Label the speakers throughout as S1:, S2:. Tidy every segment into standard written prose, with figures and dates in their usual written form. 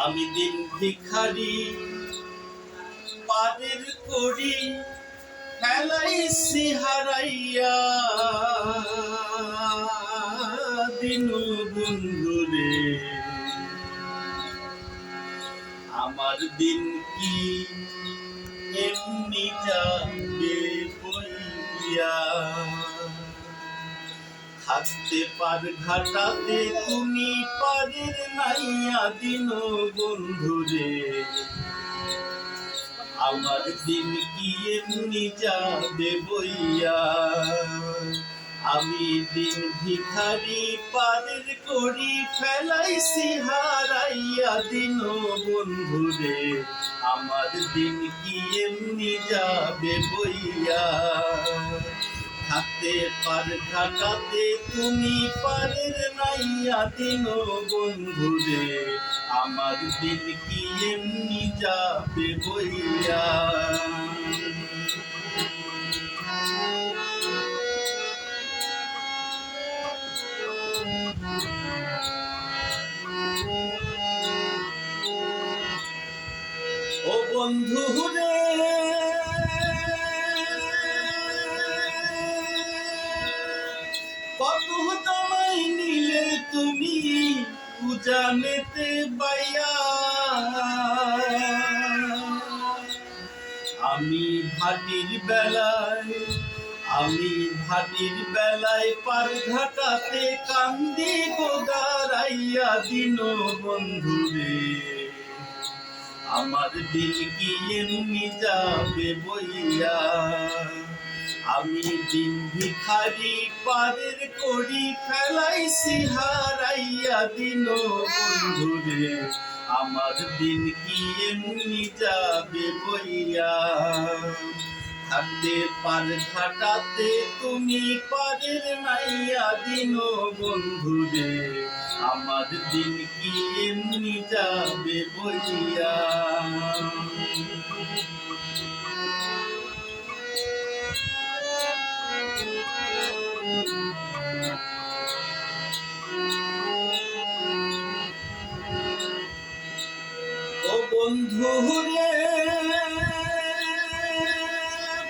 S1: আমি দিন ভিখারি পারের করি ফেলাইছি হারাইয়া দিন বন্ধুরে আমার দিন কি এমনি যাবে বইয়া থাকতে পার ঘাটাতে তুমি পারের নাইয়া দিন বন্ধুরে আমার দিন কি এমনি যাবে বইয়া আমি দিন ভিখারি পারের করি ফেলাইছি হারাইয়া দিন বন্ধুরে আমার দিন কি এমনি যাবে বইয়া থাকতে পার ঘাটাতে তুমি পারের নাইয়া দিন বন্ধুরে আমার দিন কি এমনি যাবে বইয়া ও বন্ধুরে কত জামাই নিলে তুমি পূজানেতে বাইয়া আমি ভাটির বেলায় পার ঘাটাতে কান্দি গোদারাইয়া দিন বন্ধুরে আমার দিন কি এমনি যাবে বইয়া আমি দিন ভিখারি পারের করি ফেলাইছি হারাইয়া দিন বন্ধুরে আমার দিন কি এমনি যাবে বইয়া থাকতে পার ঘাটাতে তুমি পারের নাইয়া দিন বন্ধুরে আমার দিন কি এমনি যাবে বইয়া ও বন্ধুরে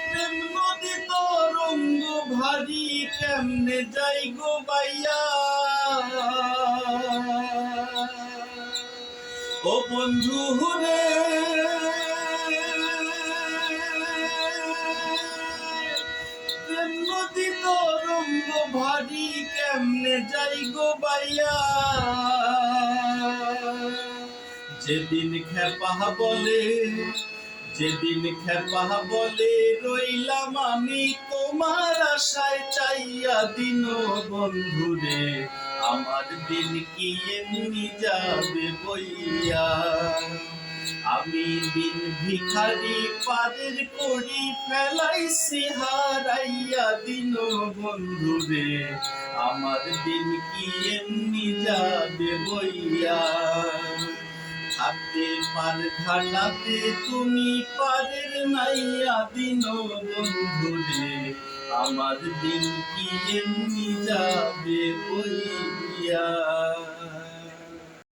S1: প্রেম নদী তরঙ্গ ভারী কেমনে যাই গো বাইয়া ও বন্ধুরে প্রেম নদী তরঙ্গ ভারী কেমনে যাই গো বাইয়া যেদিন খেপা বলে রইলাম আমি তোমার আশায় চাইয়া দিন বন্ধুরে আমার দিন কি এমনি যাবে বইয়া আমি দিন ভিখারি পারের করি ফেলাইছি হারাইয়া দিন বন্ধুরে আমার দিন কি এমনি যাবে বইয়া থাকতে পার ঘাটাতে তুমি পারের নাইয়া দিন বন্ধুরে আমার দিন কি এমনি যাবে বইয়া